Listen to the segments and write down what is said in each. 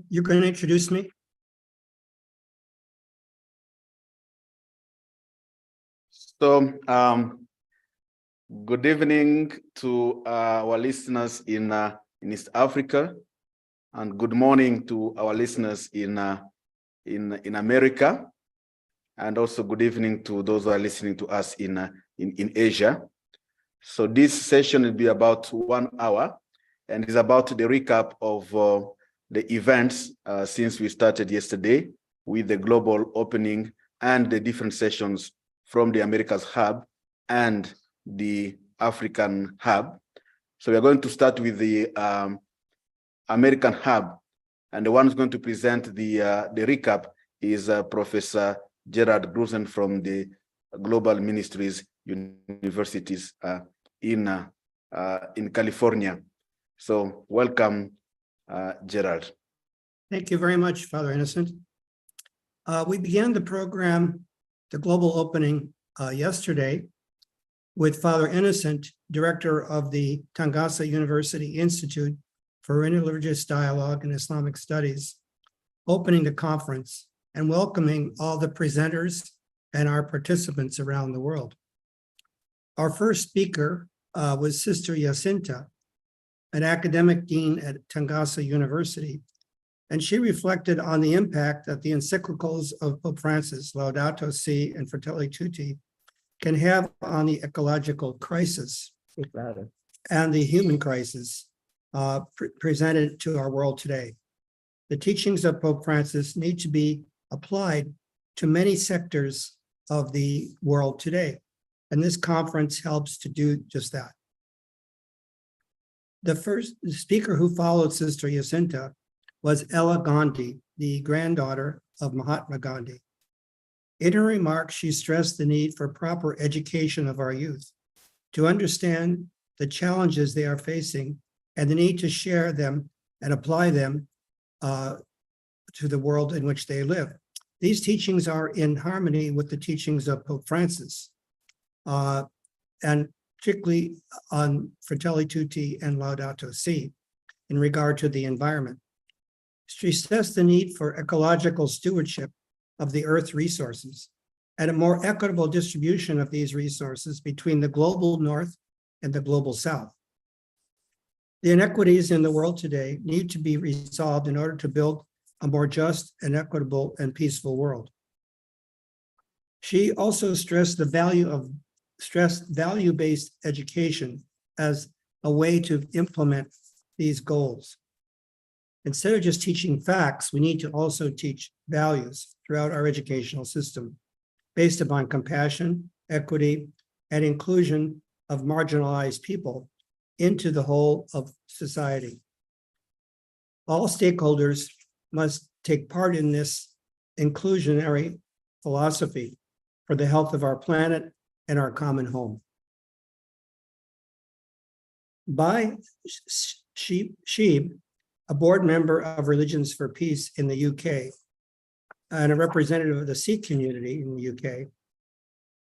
You're going to introduce me? So, good evening to our listeners in East Africa, and good morning to our listeners in America, and also good evening to those who are listening to us in Asia. So this session will be about 1 hour, and is about the recap of the events since we started yesterday with the global opening and the different sessions from the Americas Hub and the African Hub. So we are going to start with the American Hub, and the one who's going to present the recap is Professor Gerald Grudzen from the Global Ministries Universities in California. So welcome, Gerald. Thank you very much, Father Innocent. We began the program, the global opening, yesterday with Father Innocent, director of the Tangasa University Institute for Interreligious Dialogue and Islamic Studies, opening the conference and welcoming all the presenters and our participants around the world. Our first speaker was Sister Jacinta, an academic dean at Tangasa University, and she reflected on the impact that the encyclicals of Pope Francis, Laudato Si and Fratelli Tutti, can have on the ecological crisis and the human crisis presented to our world today. The teachings of Pope Francis need to be applied to many sectors of the world today, and this conference helps to do just that. The first speaker who followed Sister Jacinta was Ella Gandhi, the granddaughter of Mahatma Gandhi. In her remarks, she stressed the need for proper education of our youth to understand the challenges they are facing and the need to share them and apply them to the world in which they live. These teachings are in harmony with the teachings of Pope Francis, and particularly on Fratelli Tutti and Laudato Si in regard to the environment. She stressed the need for ecological stewardship of the Earth's resources and a more equitable distribution of these resources between the global North and the global South. The inequities in the world today need to be resolved in order to build a more just and equitable and peaceful world. She also stressed the value-based education as a way to implement these goals. Instead of just teaching facts, we need to also teach values throughout our educational system based upon compassion, equity, and inclusion of marginalized people into the whole of society. All stakeholders must take part in this inclusionary philosophy for the health of our planet and our common home. By Sheikh, a board member of Religions for Peace in the UK and a representative of the Sikh community in the UK,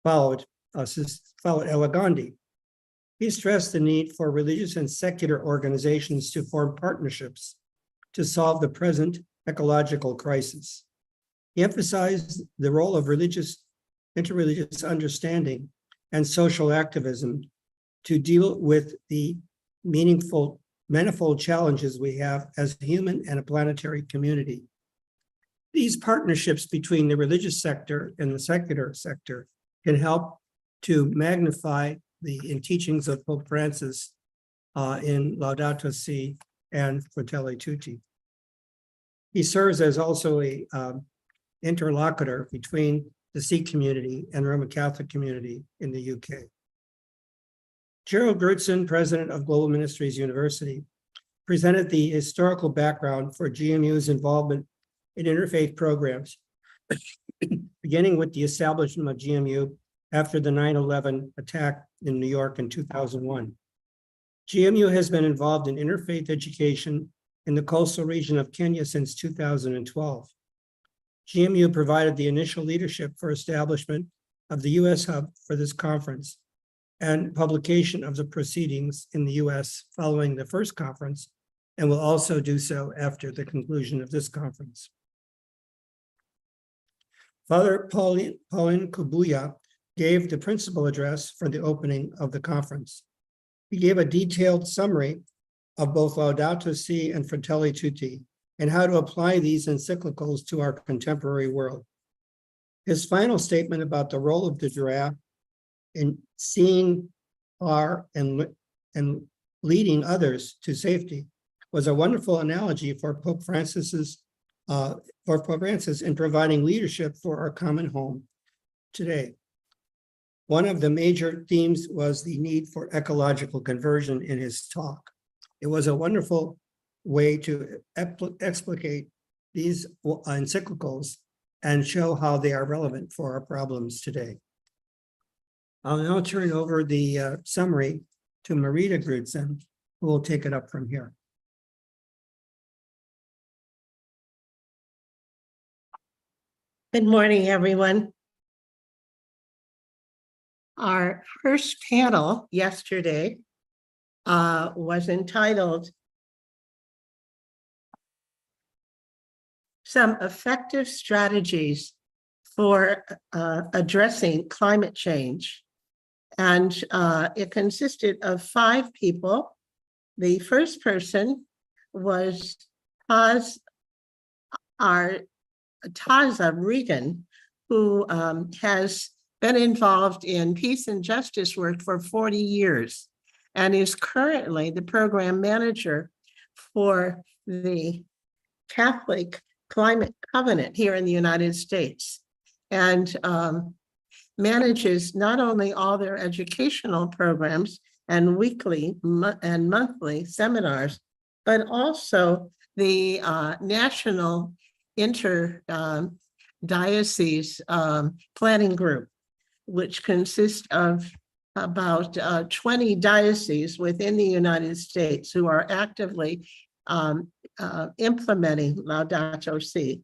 followed Ella Gandhi. He stressed the need for religious and secular organizations to form partnerships to solve the present ecological crisis. He emphasized the role of interreligious understanding and social activism to deal with the manifold challenges we have as a human and a planetary community. These partnerships between the religious sector and the secular sector can help to magnify the teachings of Pope Francis in Laudato Si and Fratelli Tutti. He serves as also a interlocutor between the Sikh community and Roman Catholic community in the UK. Gerald Grudzen, president of Global Ministries University, presented the historical background for GMU's involvement in interfaith programs, beginning with the establishment of GMU after the 9/11 attack in New York in 2001. GMU has been involved in interfaith education in the coastal region of Kenya since 2012. GMU provided the initial leadership for establishment of the U.S. hub for this conference and publication of the proceedings in the U.S. following the first conference and will also do so after the conclusion of this conference. Father Pauline Kubuya gave the principal address for the opening of the conference. He gave a detailed summary of both Laudato Si and Fratelli Tutti and how to apply these encyclicals to our contemporary world. His final statement about the role of the giraffe in seeing far and leading others to safety was a wonderful analogy for Pope Francis in providing leadership for our common home today. One of the major themes was the need for ecological conversion in his talk. It was a wonderful way to explicate these encyclicals and show how they are relevant for our problems today. I'll now turn over the summary to Marita Grudzen, who will take it up from here. Good morning, everyone. Our first panel yesterday was entitled Some Effective Strategies for Addressing Climate Change. And it consisted of 5 people. The first person was Taza Regan, who has been involved in peace and justice work for 40 years and is currently the program manager for the Catholic Climate Covenant here in the United States, and manages not only all their educational programs and weekly and monthly seminars, but also the national interdiocese planning group, which consists of about 20 dioceses within the United States who are actively implementing Laudato Si.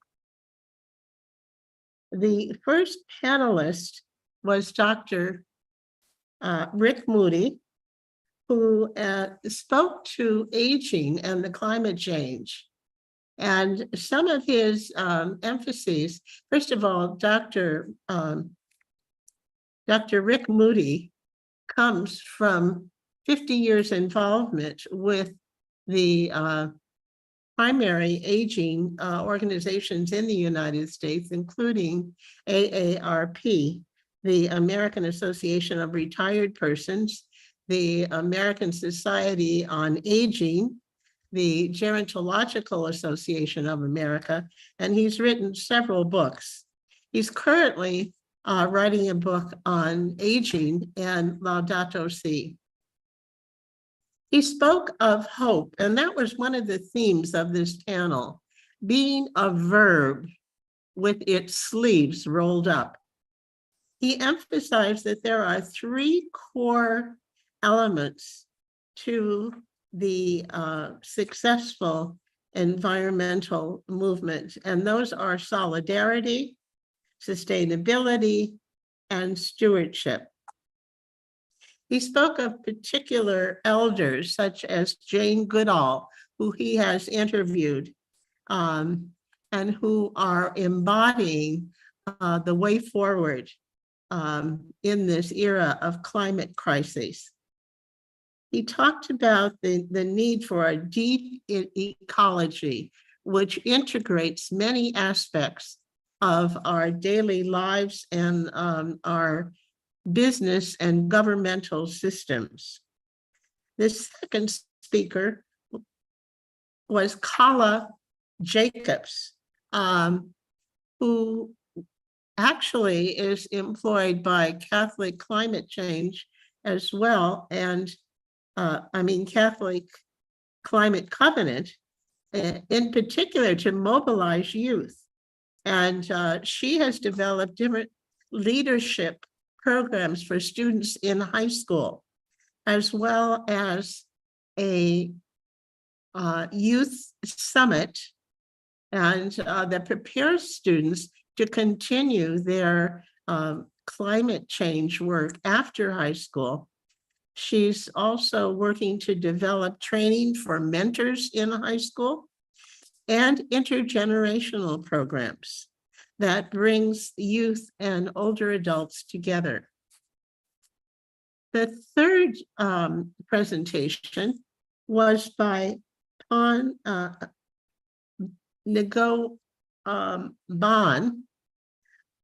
The first panelist was Dr. Rick Moody, who spoke to aging and the climate change. And some of his emphases, first of all, Dr. Rick Moody comes from 50 years involvement with the primary aging organizations in the United States, including AARP, the American Association of Retired Persons, the American Society on Aging, the Gerontological Association of America, and he's written several books. He's currently writing a book on aging and Laudato Si. He spoke of hope, and that was one of the themes of this panel, being a verb with its sleeves rolled up. He emphasized that there are 3 core elements to the successful environmental movement, and those are solidarity, sustainability, and stewardship. He spoke of particular elders such as Jane Goodall, who he has interviewed, and who are embodying the way forward in this era of climate crisis. He talked about the need for a deep ecology, which integrates many aspects of our daily lives and our business and governmental systems. The second speaker was Kala Jacobs, who actually is employed by Catholic Climate Change as well, and Catholic Climate Covenant, in particular to mobilize youth. And she has developed different leadership programs for students in high school, as well as a youth summit, and that prepares students to continue their climate change work after high school. She's also working to develop training for mentors in high school and intergenerational programs that brings youth and older adults together. The third presentation was by Pon Ngo Ban,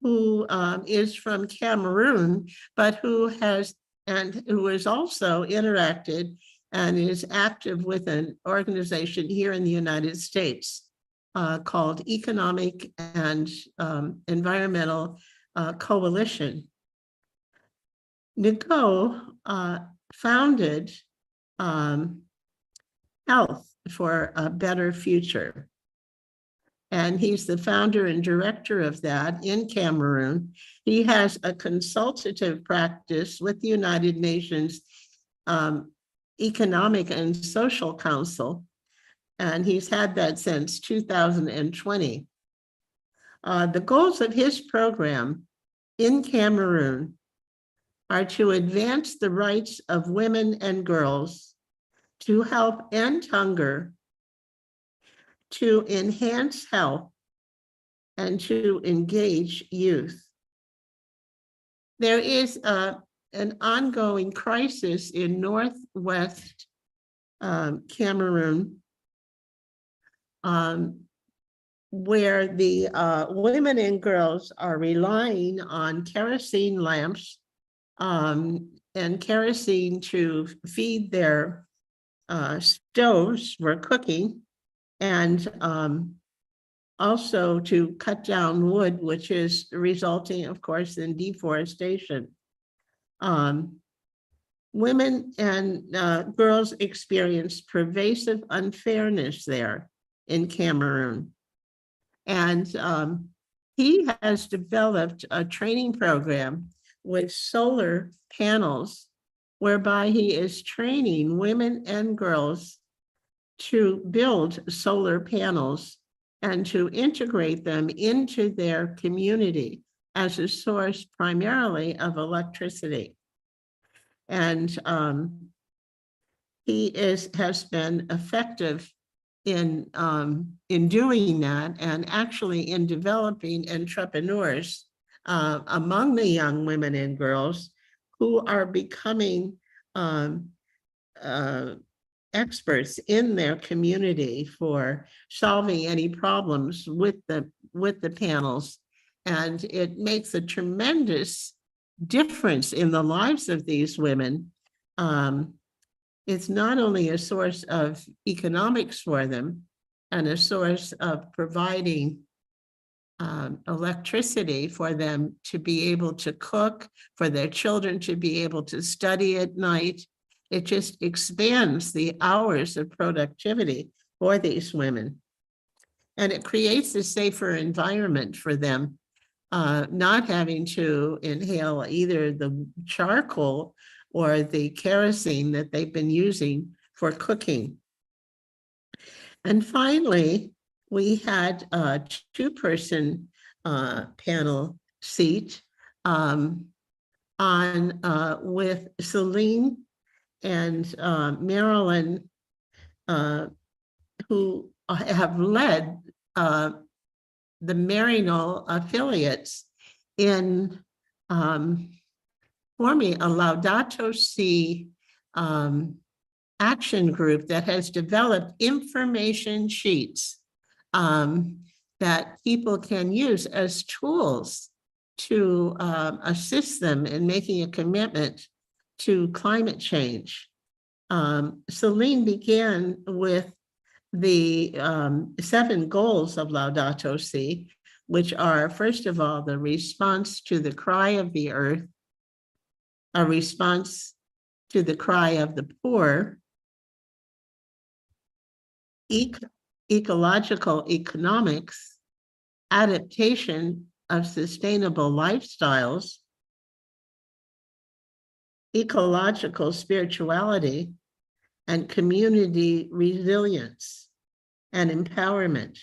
who is from Cameroon, but who has also interacted and is active with an organization here in the United States called Economic and Environmental Coalition. Ngo founded Health for a Better Future. And he's the founder and director of that in Cameroon. He has a consultative practice with the United Nations Economic and Social Council, and he's had that since 2020. The goals of his program in Cameroon are to advance the rights of women and girls, to help end hunger, to enhance health, and to engage youth. There is an ongoing crisis in Northwest Cameroon where the women and girls are relying on kerosene lamps and kerosene to feed their stoves for cooking, and also to cut down wood, which is resulting, of course, in deforestation. Women and girls experience pervasive unfairness there in Cameroon. And he has developed a training program with solar panels, whereby he is training women and girls to build solar panels and to integrate them into their community as a source primarily of electricity. And he has been effective in doing that, and actually in developing entrepreneurs among the young women and girls who are becoming experts in their community for solving any problems with the panels. And it makes a tremendous difference in the lives of these women. It's not only a source of economics for them and a source of providing electricity for them to be able to cook, for their children to be able to study at night. It just expands the hours of productivity for these women. And it creates a safer environment for them, not having to inhale either the charcoal or the kerosene that they've been using for cooking. And finally, we had a two-person panel seat with Celine and Marilyn, who have led the Marino affiliates in forming a Laudato Si action group that has developed information sheets that people can use as tools to assist them in making a commitment to climate change. Celine began with the 7 goals of Laudato Si, which are, first of all, the response to the cry of the earth, a response to the cry of the poor, ecological economics, adaptation of sustainable lifestyles, ecological spirituality, and community resilience and empowerment.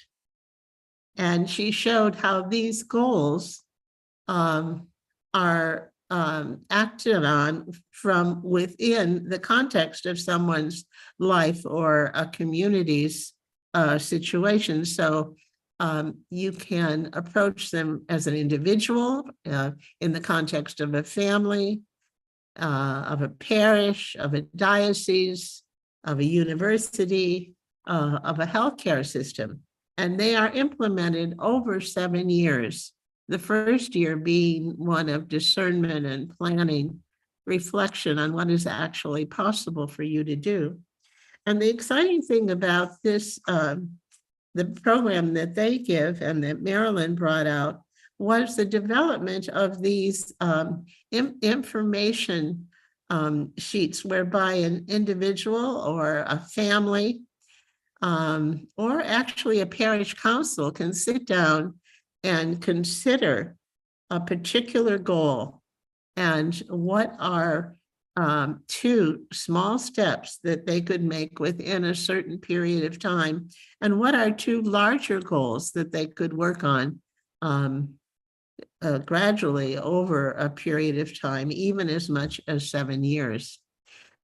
And she showed how these goals are acted on from within the context of someone's life or a community's situation. So you can approach them as an individual in the context of a family, of a parish, of a diocese, of a university, of a healthcare system. And they are implemented over 7 years. The first year being one of discernment and planning, reflection on what is actually possible for you to do. And the exciting thing about this, the program that they give and that Marilyn brought out, was the development of these information sheets whereby an individual or a family or actually a parish council can sit down and consider a particular goal and what are 2 small steps that they could make within a certain period of time, and what are 2 larger goals that they could work on gradually over a period of time, even as much as 7 years.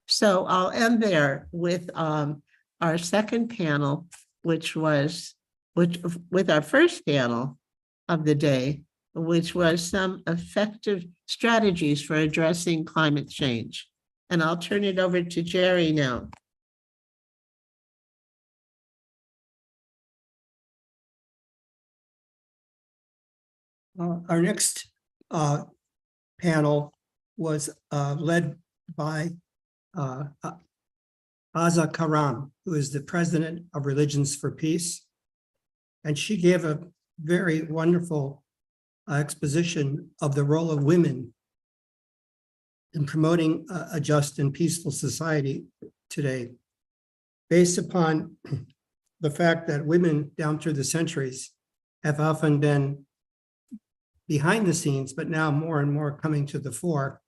So I'll end there with our second panel, with our first panel of the day, which was some effective strategies for addressing climate change. And I'll turn it over to Jerry now. Our next panel was led by Aza Karam, who is the president of Religions for Peace. And she gave a very wonderful exposition of the role of women in promoting a just and peaceful society today, based upon the fact that women down through the centuries have often been behind the scenes, but now more and more coming to the fore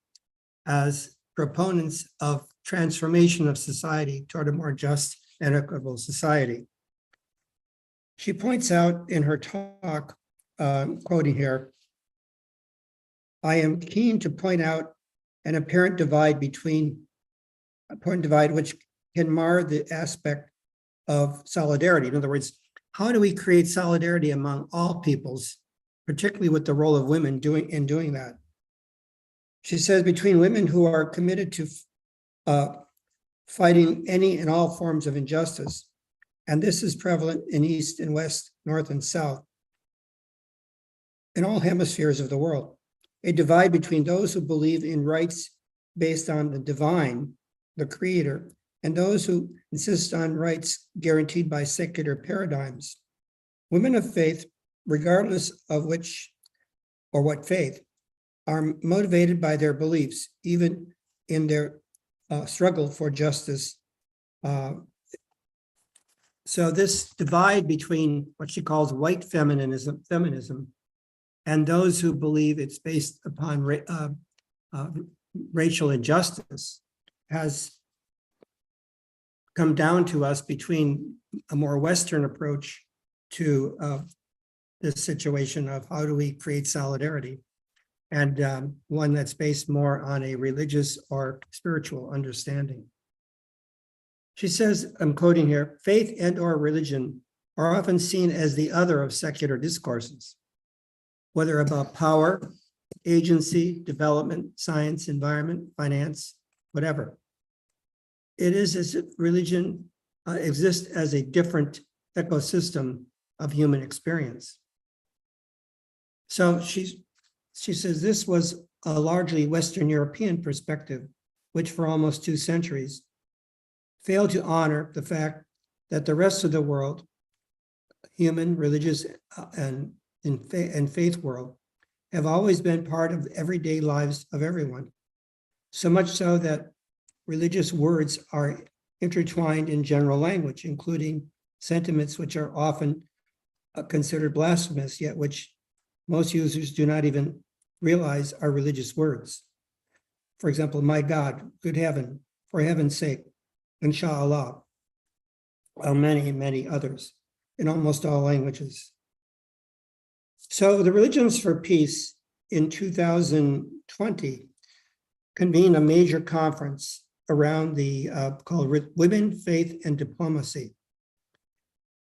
as proponents of transformation of society toward a more just and equitable society. She points out in her talk, quoting here, "I am keen to point out an apparent divide which can mar the aspect of solidarity." In other words, how do we create solidarity among all peoples, particularly with the role of women in doing that? She says, between women who are committed to fighting any and all forms of injustice, and this is prevalent in East and West, North and South, in all hemispheres of the world, a divide between those who believe in rights based on the divine, the creator, and those who insist on rights guaranteed by secular paradigms. Women of faith, regardless of which or what faith, are motivated by their beliefs, even in their struggle for justice. So this divide between what she calls white feminism, and those who believe it's based upon racial injustice has come down to us between a more Western approach to this situation of how do we create solidarity, and one that's based more on a religious or spiritual understanding. She says, I'm quoting here, "Faith and or religion are often seen as the other of secular discourses, whether about power, agency, development, science, environment, finance, whatever. It is as if religion exists as a different ecosystem of human experience." So she says this was a largely Western European perspective, which for almost 2 centuries failed to honor the fact that the rest of the world, human, religious, and faith world, have always been part of everyday lives of everyone. So much so that religious words are intertwined in general language, including sentiments which are often considered blasphemous, yet which most users do not even realize are religious words. For example, my God, good heaven, for heaven's sake, inshallah, while many, many others in almost all languages. So the Religions for Peace in 2020 convened a major conference around the called Women, Faith, and Diplomacy.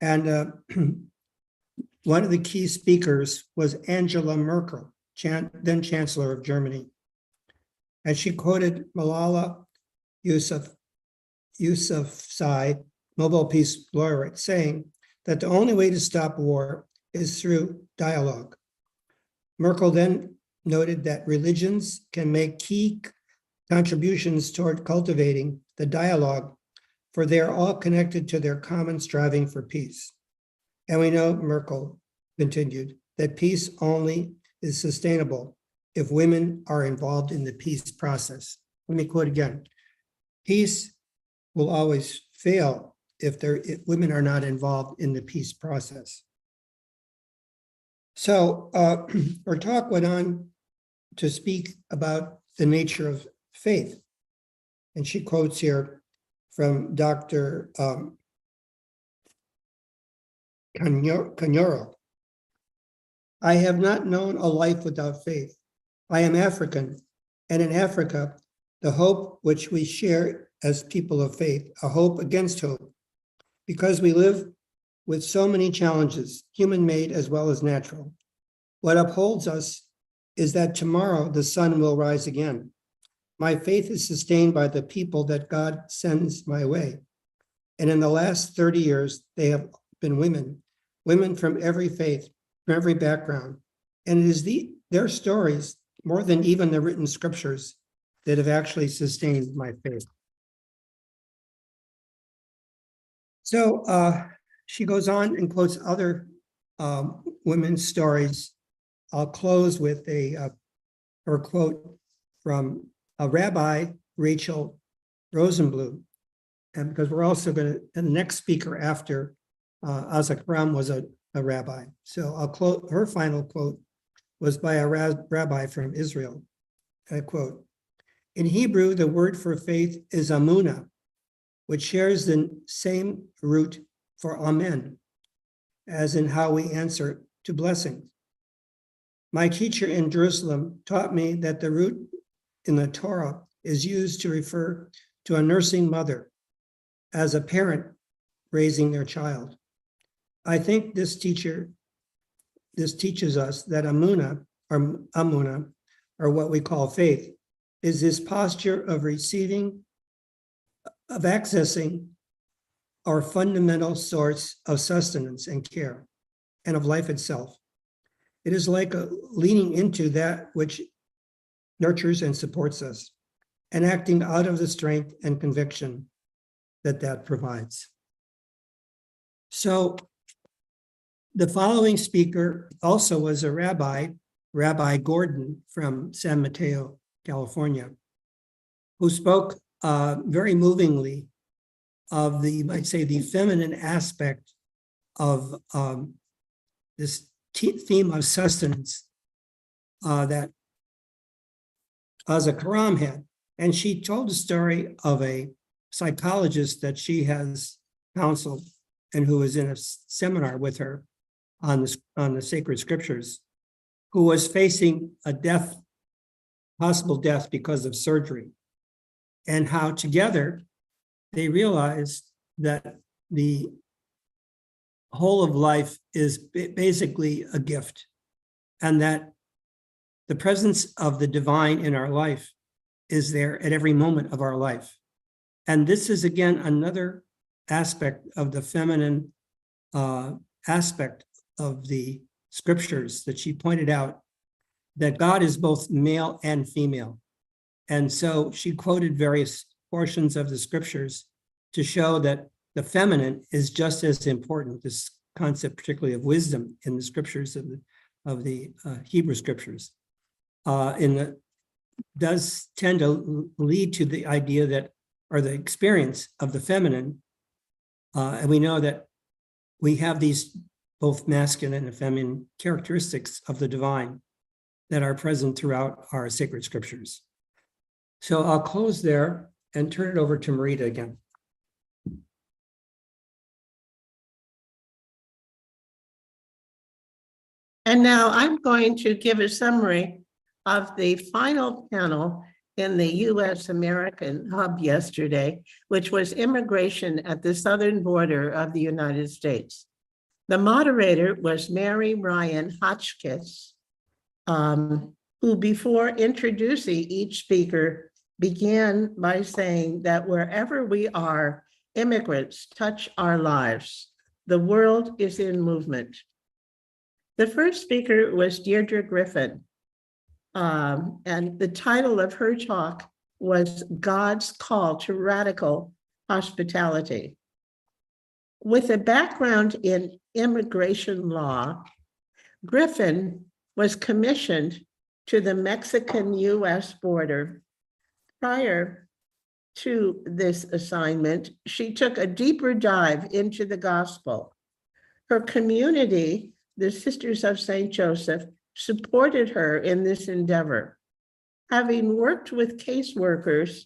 And one of the key speakers was Angela Merkel, then Chancellor of Germany. And she quoted Malala Yousafzai, Nobel Peace Laureate, saying that the only way to stop war is through dialogue. Merkel then noted that religions can make key contributions toward cultivating the dialogue, for they are all connected to their common striving for peace. And we know, Merkel continued, that peace only is sustainable if women are involved in the peace process. Let me quote again. Peace will always fail if women are not involved in the peace process. So our talk went on to speak about the nature of faith. And she quotes here from Dr. Kanyoro. I have not known a life without faith. I am African, and in Africa, the hope which we share as people of faith, a hope against hope, because we live with so many challenges, human-made as well as natural. What upholds us is that tomorrow the sun will rise again. My faith is sustained by the people that God sends my way. And in the last 30 years, they have been women from every faith, from every background. And it is their stories, more than even the written scriptures, that have actually sustained my faith. So she goes on and quotes other women's stories. I'll close with her quote from Rabbi Rachel Rosenblum, and because we're also going to, and the next speaker after Azakram was a rabbi. So I'll quote, her final quote was by a rabbi from Israel. I quote, in Hebrew, the word for faith is amunah, which shares the same root for amen, as in how we answer to blessings. My teacher in Jerusalem taught me that the root in the Torah is used to refer to a nursing mother as a parent raising their child. I think this teaches us that amunah, or what we call faith, is this posture of receiving, of accessing our fundamental source of sustenance and care, and of life itself. It is like a leaning into that which nurtures and supports us, and acting out of the strength and conviction that provides. So the following speaker also was a rabbi, Rabbi Gordon from San Mateo, California, who spoke very movingly of the, might say, the feminine aspect of this theme of sustenance that Azakram had. And she told the story of a psychologist that she has counseled and who was in a seminar with her on the sacred scriptures, who was facing a death, possible death because of surgery, and how together they realized that the whole of life is basically a gift, and that the presence of the divine in our life is there at every moment of our life. And this is, again, another aspect of the feminine aspect of the scriptures that she pointed out, that God is both male and female. And so she quoted various portions of the scriptures to show that the feminine is just as important, this concept particularly of wisdom in the scriptures of the Hebrew scriptures, does tend to lead to the idea that, or the experience of the feminine. And we know that we have these both masculine and feminine characteristics of the divine that are present throughout our sacred scriptures. So I'll close there and turn it over to Marita again. And now I'm going to give a summary of the final panel in the US American hub yesterday, which was immigration at the southern border of the United States. The moderator was Mary Ryan Hotchkiss, who before introducing each speaker began by saying that wherever we are, immigrants touch our lives. The world is in movement. The first speaker was Deirdre Griffin, and the title of her talk was God's Call to Radical Hospitality. With a background in immigration law, Griffin was commissioned to the Mexican-US border. Prior to this assignment, she took a deeper dive into the gospel. Her community, the Sisters of St. Joseph, supported her in this endeavor. Having worked with caseworkers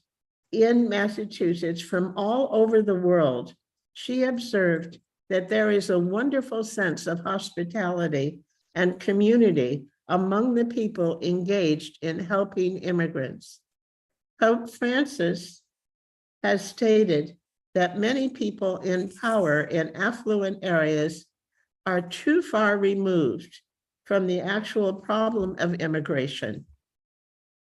in Massachusetts from all over the world, she observed that there is a wonderful sense of hospitality and community among the people engaged in helping immigrants. Pope Francis has stated that many people in power in affluent areas are too far removed from the actual problem of immigration,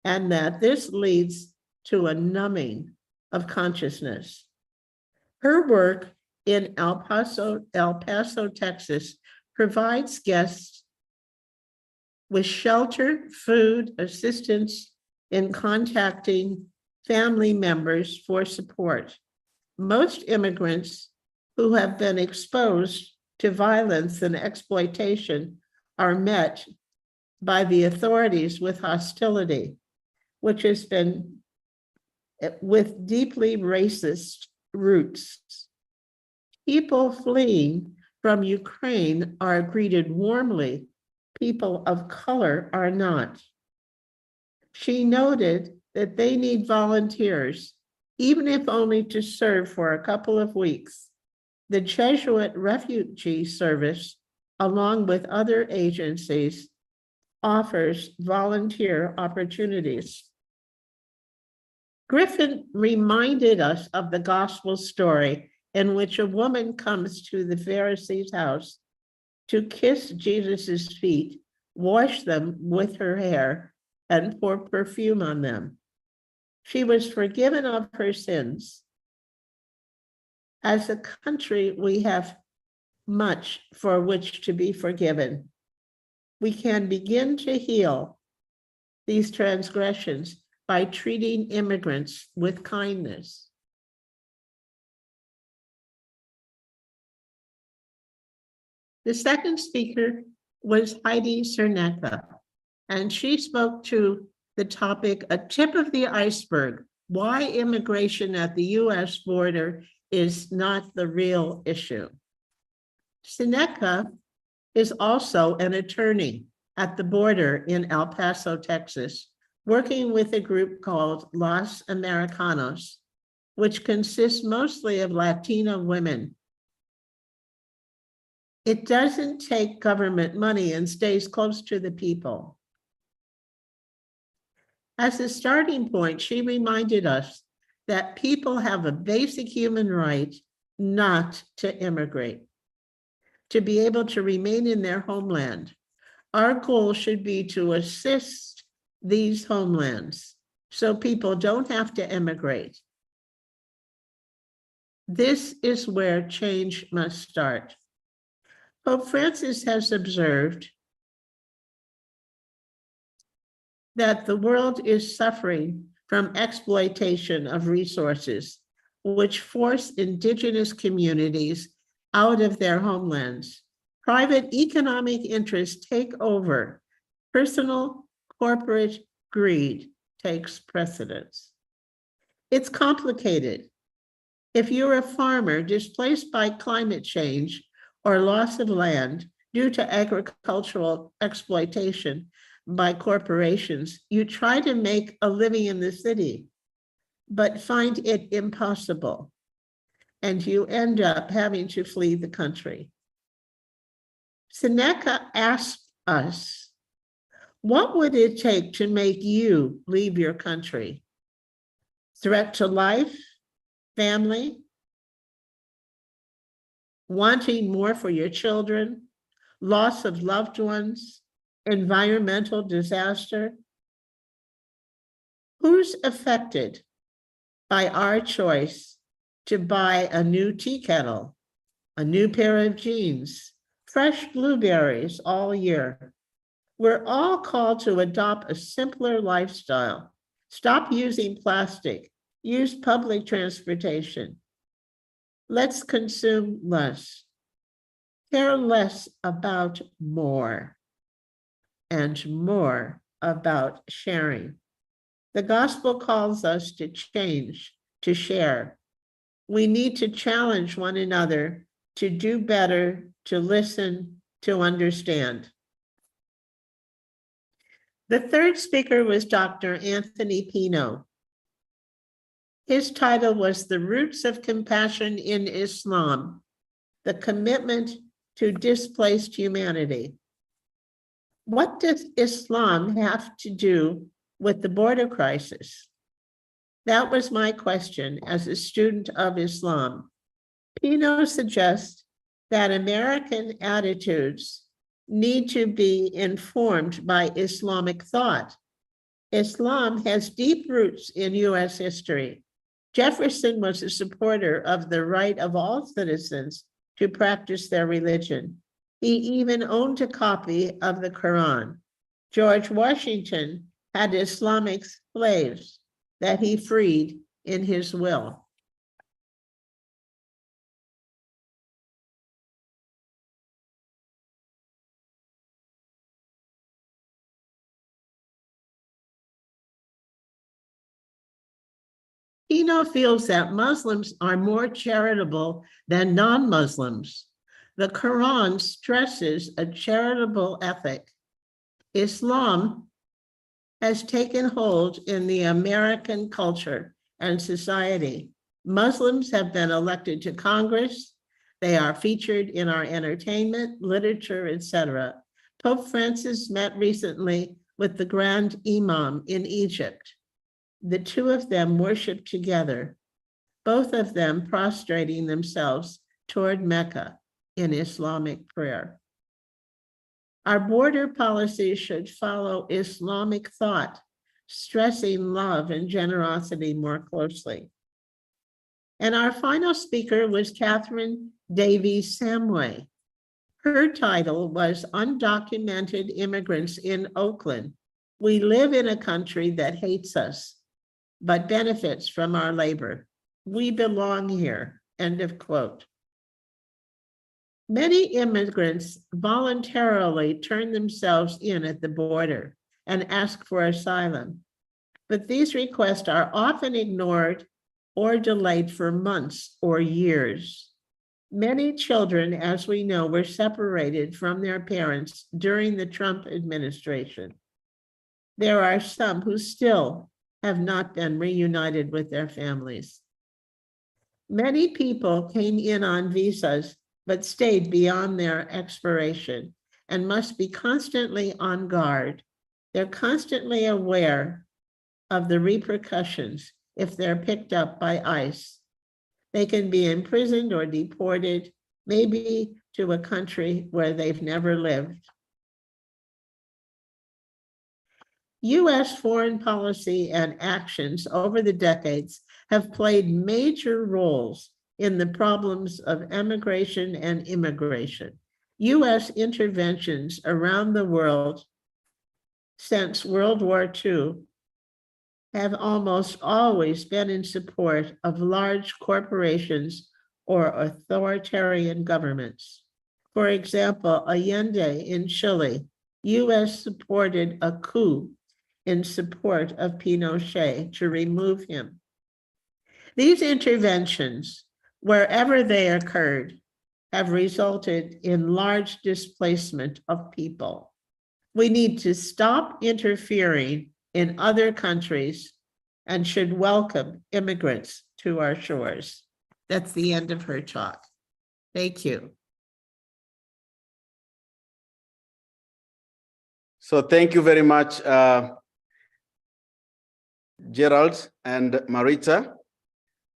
and that this leads to a numbing of consciousness. Her work in El Paso, Texas, provides guests with shelter, food, assistance in contacting family members for support. Most immigrants who have been exposed to violence and exploitation are met by the authorities with hostility, which has been with deeply racist roots. People fleeing from Ukraine are greeted warmly. People of color are not. She noted that they need volunteers, even if only to serve for a couple of weeks. The Jesuit Refugee Service, along with other agencies, offers volunteer opportunities. Griffin reminded us of the gospel story in which a woman comes to the Pharisee's house to kiss Jesus's feet, wash them with her hair, and pour perfume on them. She was forgiven of her sins. As a country, we have much for which to be forgiven. We can begin to heal these transgressions by treating immigrants with kindness. The second speaker was Heidi Cerneka, and she spoke to the topic, a tip of the iceberg, why immigration at the US border is not the real issue. Cerneka is also an attorney at the border in El Paso, Texas, working with a group called Los Americanos, which consists mostly of Latino women. It doesn't take government money and stays close to the people. As a starting point, she reminded us that people have a basic human right not to immigrate, to be able to remain in their homeland. Our goal should be to assist these homelands so people don't have to immigrate. This is where change must start. Pope Francis has observed that the world is suffering from exploitation of resources, which force indigenous communities out of their homelands. Private economic interests take over. Personal corporate greed takes precedence. It's complicated. If you're a farmer displaced by climate change or loss of land due to agricultural exploitation by corporations, you try to make a living in the city, but find it impossible, and you end up having to flee the country. Cerneka asked us, what would it take to make you leave your country? threat to life, family, wanting more for your children, loss of loved ones, environmental disaster? Who's affected by our choice to buy a new tea kettle, a new pair of jeans, fresh blueberries all year? We're all called to adopt a simpler lifestyle. Stop using plastic. Use public transportation. Let's consume less. Care less about more and more about sharing. The gospel calls us to change, to share. We need to challenge one another to do better, to listen, to understand. The third speaker was Dr. Anthony Pino. His title was The Roots of Compassion in Islam, the Commitment to Displaced Humanity. What does Islam have to do with the border crisis? That was my question as a student of Islam. Pino suggests that American attitudes need to be informed by Islamic thought. Islam has deep roots in US history. Jefferson was a supporter of the right of all citizens to practice their religion. He even owned a copy of the Quran. George Washington had Islamic slaves that he freed in his will. Pino feels that Muslims are more charitable than non-Muslims. The Quran stresses a charitable ethic. Islam has taken hold in the American culture and society. Muslims have been elected to Congress. They are featured in our entertainment, literature, etc. Pope Francis met recently with the Grand Imam in Egypt. The two of them worshiped together, both of them prostrating themselves toward Mecca in Islamic prayer. Our border policy should follow Islamic thought, stressing love and generosity more closely. And our final speaker was Catherine Davies Samway. Her title was Undocumented Immigrants in Oakland. We live in a country that hates us, but benefits from our labor. We belong here, end of quote. Many immigrants voluntarily turn themselves in at the border and ask for asylum, but these requests are often ignored or delayed for months or years. Many children, as we know, were separated from their parents during the Trump administration. There are some who still have not been reunited with their families. Many people came in on visas, but stayed beyond their expiration and must be constantly on guard. They're constantly aware of the repercussions if they're picked up by ICE. They can be imprisoned or deported, maybe to a country where they've never lived. US foreign policy and actions over the decades have played major roles in the problems of emigration and immigration. US interventions around the world since World War II have almost always been in support of large corporations or authoritarian governments. For example, Allende in Chile, US supported a coup in support of Pinochet to remove him. These interventions, wherever they occurred, have resulted in large displacement of people. We need to stop interfering in other countries and should welcome immigrants to our shores. That's the end of her talk. Thank you. So thank you very much, Gerald and Marita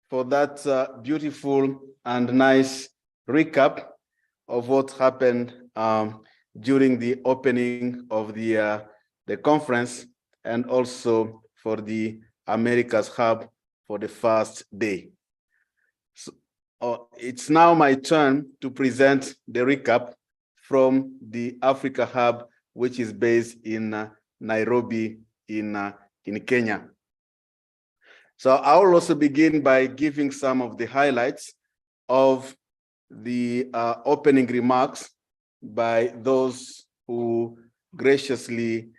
for that beautiful and nice recap of what happened during the opening of the conference, and also for the Americas Hub for the first day. So, it's now my turn to present the recap from the Africa Hub, which is based in Nairobi in Kenya. So I will also begin by giving some of the highlights of the opening remarks by those who graciously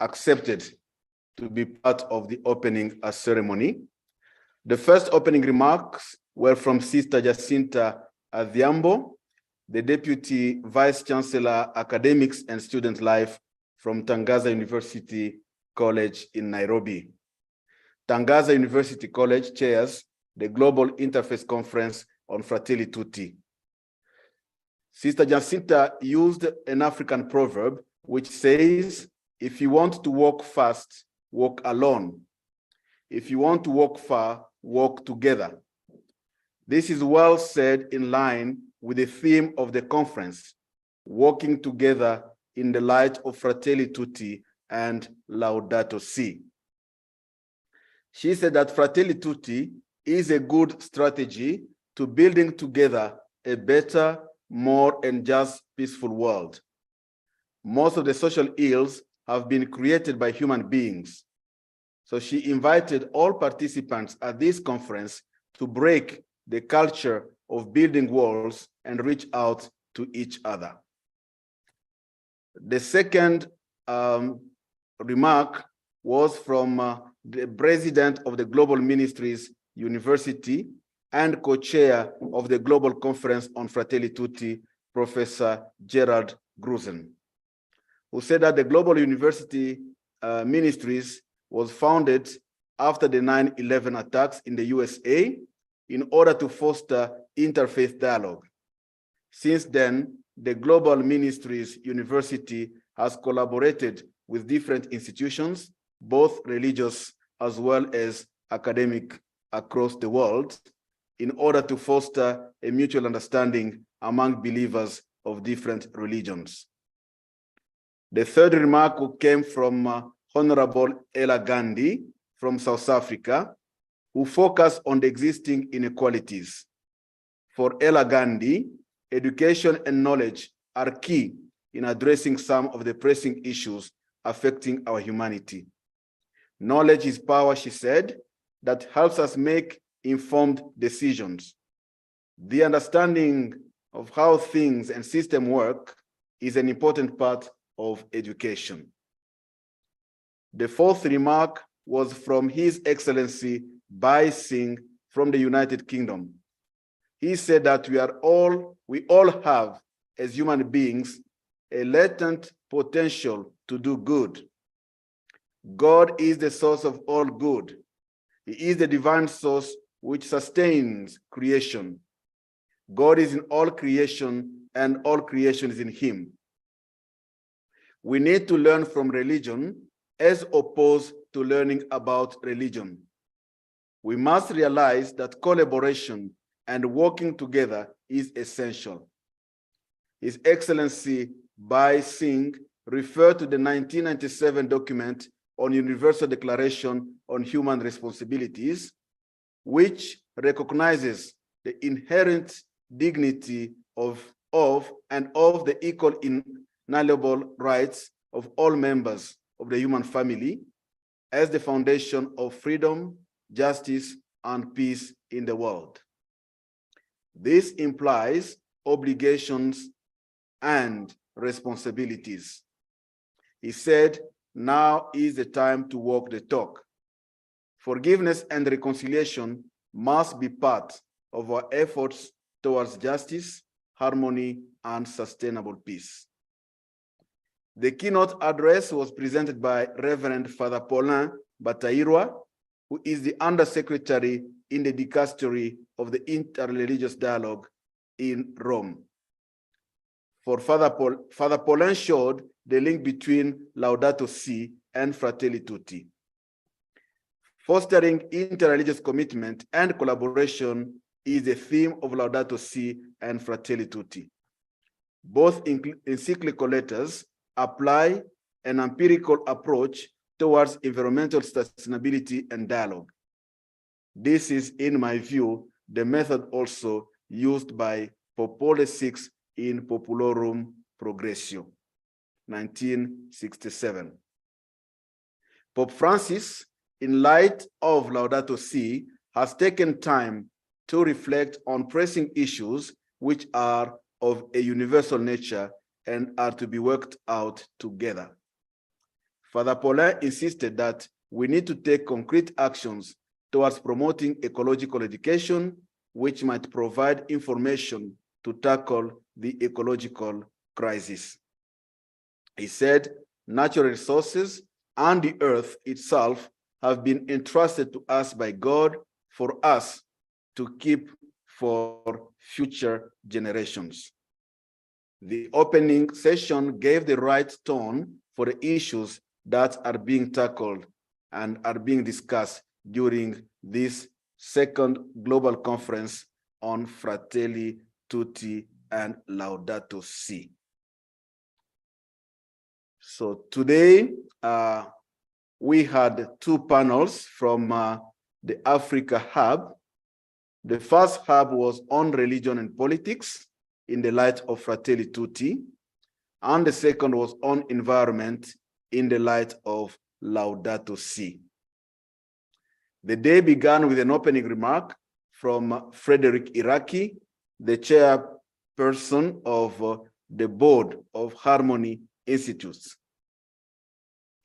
accepted to be part of the opening ceremony. The first opening remarks were from Sister Jacinta Adhiambo, the Deputy Vice Chancellor, Academics and Student Life from Tangaza University College in Nairobi. Tangaza University College chairs the Global Interfaith Conference on Fratelli Tutti. Sister Jacinta used an African proverb which says, if you want to walk fast, walk alone. If you want to walk far, walk together. This is well said, in line with the theme of the conference, walking together in the light of Fratelli Tutti and Laudato Si. She said that Fratelli Tutti is a good strategy to building together a better, more and just peaceful world. Most of the social ills have been created by human beings. So she invited all participants at this conference to break the culture of building walls and reach out to each other. The second remark was from the president of the Global Ministries University and co-chair of the Global Conference on Fratelli Tutti, Professor Gerald Grudzen, who said that the Global University Ministries was founded after the 9/11 attacks in the USA in order to foster interfaith dialogue. Since then, the Global Ministries University has collaborated with different institutions, both religious as well as academic, across the world, in order to foster a mutual understanding among believers of different religions. The third remark came from Honorable Ella Gandhi from South Africa, who focused on the existing inequalities. For Ella Gandhi, education and knowledge are key in addressing some of the pressing issues affecting our humanity. Knowledge is power, she said, that helps us make informed decisions. The understanding of how things and systems work is an important part of education. The fourth remark was from His Excellency Bai Singh from the United Kingdom. He said that we all have, as human beings, a latent potential to do good. God is the source of all good. He is the divine source which sustains creation. God is in all creation, and all creation is in him. We need to learn from religion as opposed to learning about religion. We must realize that collaboration and working together is essential. His Excellency Bai Singh referred to the 1997 document on Universal Declaration on Human Responsibilities, which recognizes the inherent dignity of the equal inalienable rights of all members of the human family as the foundation of freedom, justice, and peace in the world. This implies obligations and responsibilities. He said, now is the time to walk the talk. Forgiveness and reconciliation must be part of our efforts towards justice, harmony, and sustainable peace. The keynote address was presented by Reverend Father Paulin Batairwa, who is the Undersecretary in the Dicastery of the Interreligious Dialogue in Rome. For Father Paulin showed the link between Laudato Si and Fratelli Tutti. Fostering interreligious commitment and collaboration is the theme of Laudato Si and Fratelli Tutti. Both encyclical letters apply an empirical approach towards environmental sustainability and dialogue. This is, in my view, the method also used by Pope Paul VI in Populorum Progressio, 1967. Pope Francis, in light of Laudato Si, has taken time to reflect on pressing issues which are of a universal nature and are to be worked out together. Father Paulin insisted that we need to take concrete actions towards promoting ecological education, which might provide information to tackle the ecological crisis. He said, natural resources and the earth itself have been entrusted to us by God for us to keep for future generations. The opening session gave the right tone for the issues that are being tackled and are being discussed during this second global conference on Fratelli Tutti and Laudato Si. So today, we had two panels from the Africa Hub. The first hub was on religion and politics in the light of Fratelli Tutti, and the second was on environment in the light of Laudato Si. The day began with an opening remark from Frederick Iraki, the chairperson of the board of Harmony Institutes.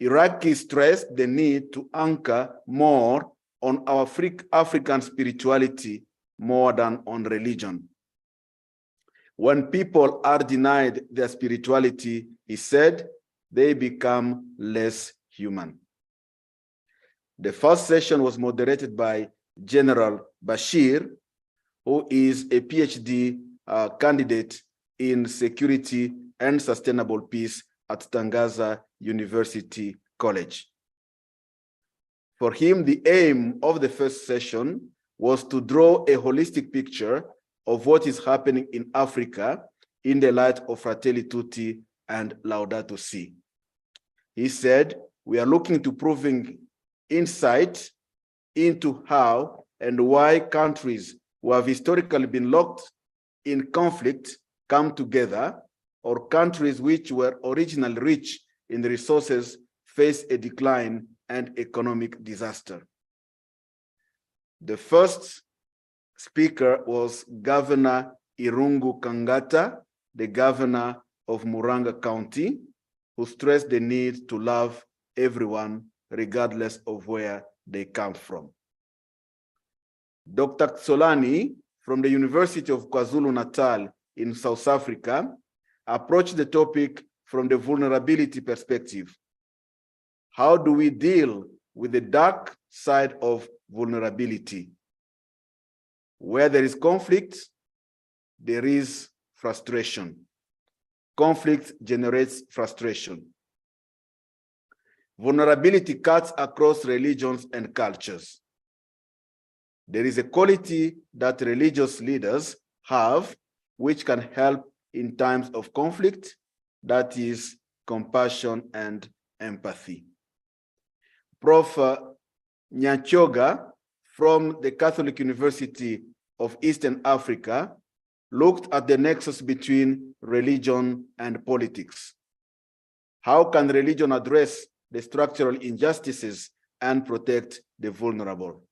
Iraki stressed the need to anchor more on our African spirituality more than on religion. When people are denied their spirituality, he said, they become less human. The first session was moderated by General Bashir, who is a PhD candidate in security and sustainable peace at Tangaza University College. For him, the aim of the first session was to draw a holistic picture of what is happening in Africa in the light of Fratelli Tutti and Laudato Si. He said, we are looking to proving insight into how and why countries who have historically been locked in conflict come together, or countries which were originally rich in the resources face a decline and economic disaster. The first speaker was Governor Irungu Kangata, the governor of Muranga County, who stressed the need to love everyone regardless of where they come from. Dr. Tsolani from the University of KwaZulu-Natal in South Africa approached the topic from the vulnerability perspective. How do we deal with the dark side of vulnerability? Where there is conflict, there is frustration. Conflict generates frustration. Vulnerability cuts across religions and cultures. There is a quality that religious leaders have which can help in times of conflict, that is compassion and empathy. Prof. Nyachoga from the Catholic University of Eastern Africa looked at the nexus between religion and politics. How can religion address the structural injustices and protect the vulnerable?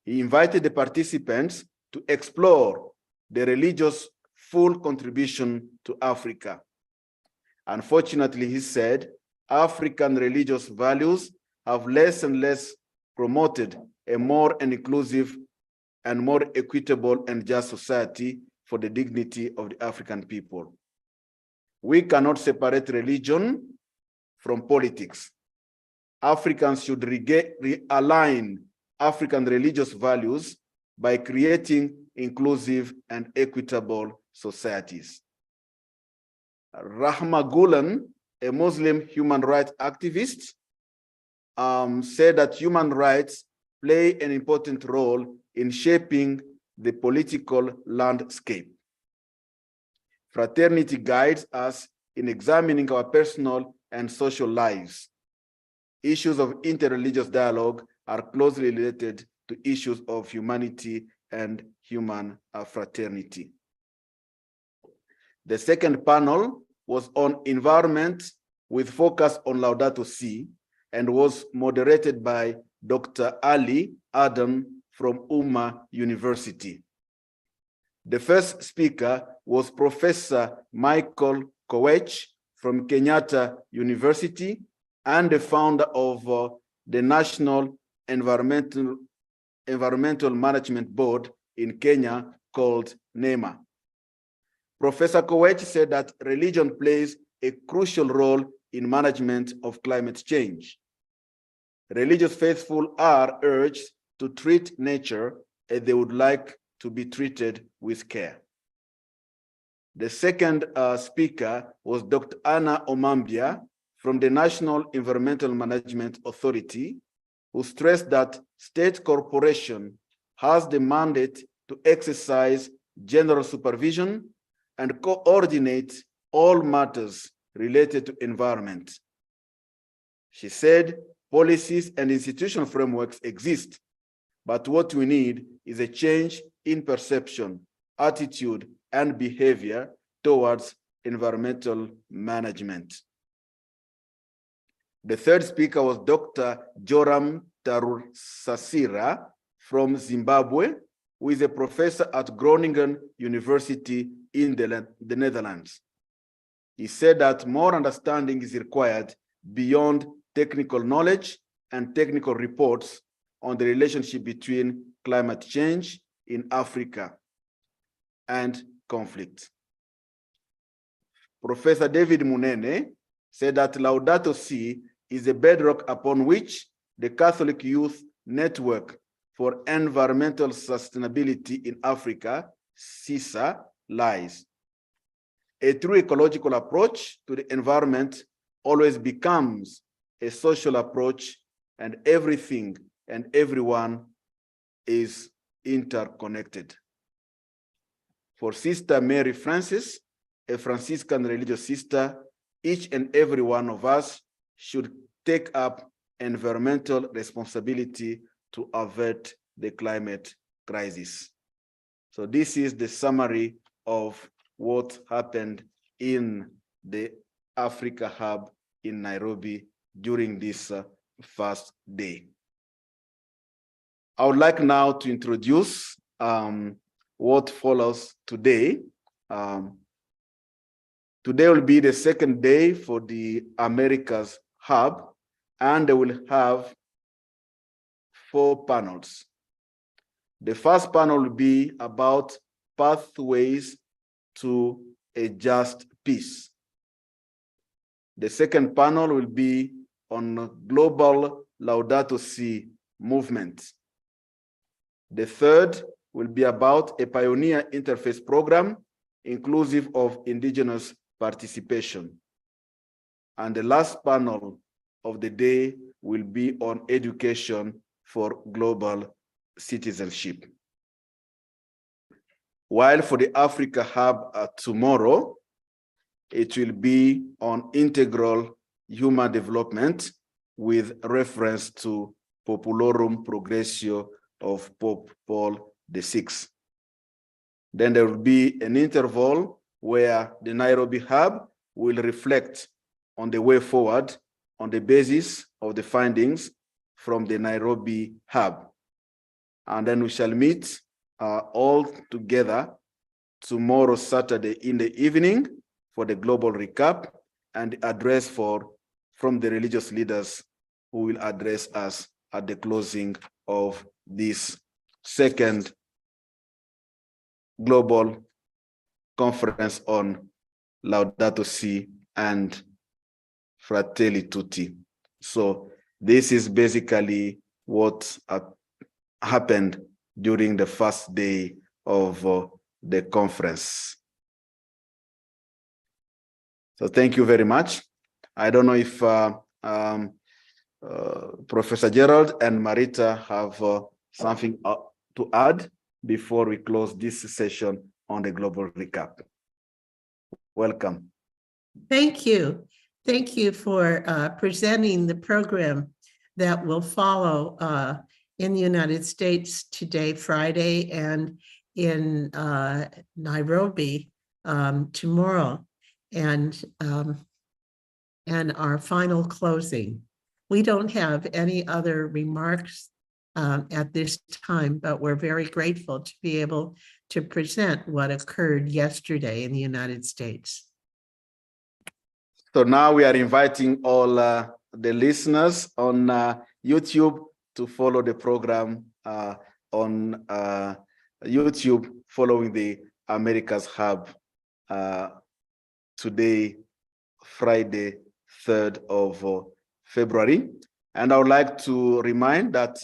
He invited the participants to explore the religious full contribution to Africa. Unfortunately, he said, African religious values have less and less promoted a more inclusive and more equitable and just society for the dignity of the African people. We cannot separate religion from politics. Africans should realign African religious values by creating inclusive and equitable societies. Rahma Gulen, a Muslim human rights activist, said that human rights play an important role in shaping the political landscape. Fraternity guides us in examining our personal and social lives. Issues of interreligious dialogue are closely related to issues of humanity and human fraternity. The second panel was on environment with focus on Laudato Si and was moderated by Dr. Ali Adam from Umma University. The first speaker was Professor Michael Kowech from Kenyatta University and the founder of the National Environmental Management Board in Kenya called NEMA. Professor Kowech said that religion plays a crucial role in management of climate change. Religious faithful are urged to treat nature as they would like to be treated with care. The second speaker was Dr. Anna Omambia from the National Environmental Management Authority, who stressed that state corporation has the mandate to exercise general supervision and coordinate all matters related to environment. She said policies and institutional frameworks exist, but what we need is a change in perception, attitude, and behavior towards environmental management. The third speaker was Dr. Joram Tarusasira from Zimbabwe, who is a professor at Groningen University in the Netherlands. He said that more understanding is required beyond technical knowledge and technical reports on the relationship between climate change in Africa and conflict. Professor David Munene said that Laudato Si is the bedrock upon which the Catholic Youth Network for Environmental Sustainability in Africa, CISA, lies. A true ecological approach to the environment always becomes a social approach, and everything and everyone is interconnected. For Sister Mary Francis, a Franciscan religious sister, each and every one of us should take up environmental responsibility to avert the climate crisis. So this is the summary of what happened in the Africa Hub in Nairobi during this first day. I would like now to introduce what follows today. Today will be the second day for the Americas Hub, and they will have 4 panels. The first panel will be about pathways to a just peace. The second panel will be on global Laudato Si movement. The third will be about a pioneer interfaith program inclusive of indigenous participation. And the last panel of the day will be on education for global citizenship. While for the Africa Hub tomorrow, it will be on integral human development with reference to Populorum Progressio of Pope Paul VI. Then there will be an interval where the Nairobi Hub will reflect on the way forward on the basis of the findings from the Nairobi Hub. And then we shall meet all together tomorrow, Saturday, in the evening for the global recap and address from the religious leaders who will address us at the closing of this second global conference on Laudato Si and Fratelli Tutti. So this is basically what happened during the first day of the conference. So thank you very much. I don't know if Professor Gerald and Marita have something to add before we close this session on the global recap. Welcome. Thank you. Thank you for presenting the program that will follow in the United States today, Friday, and in Nairobi tomorrow, and our final closing. We don't have any other remarks at this time, but we're very grateful to be able to present what occurred yesterday in the United States. So now we are inviting all the listeners on YouTube to follow the program on YouTube following the America's Hub today, Friday, 3rd of February. And I would like to remind that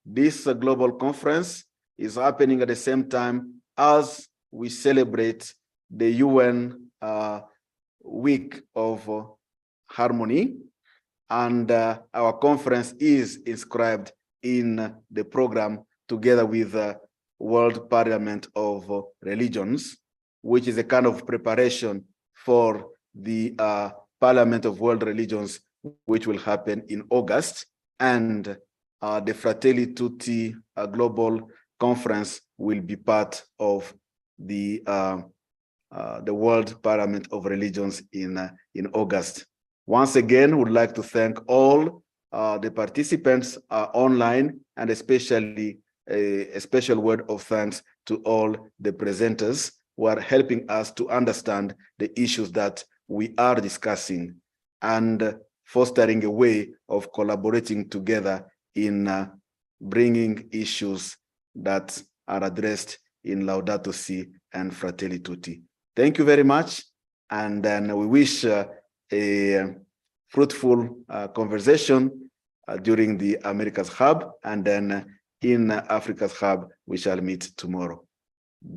this global conference is happening at the same time as we celebrate the UN Week of Harmony. And our conference is inscribed in the program together with World Parliament of Religions, which is a kind of preparation for the Parliament of World Religions, which will happen in August. And the Fratelli Tutti Global Conference will be part of the World Parliament of Religions in August. Once again, would like to thank all the participants online, and especially a special word of thanks to all the presenters who are helping us to understand the issues that we are discussing and fostering a way of collaborating together in bringing issues that are addressed in Laudato Si and Fratelli Tutti. Thank you very much. And then we wish a fruitful conversation during the America's Hub, and then in Africa's Hub, we shall meet tomorrow.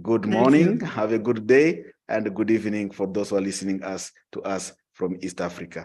Good morning, have a good day, and good evening for those who are listening to us from East Africa.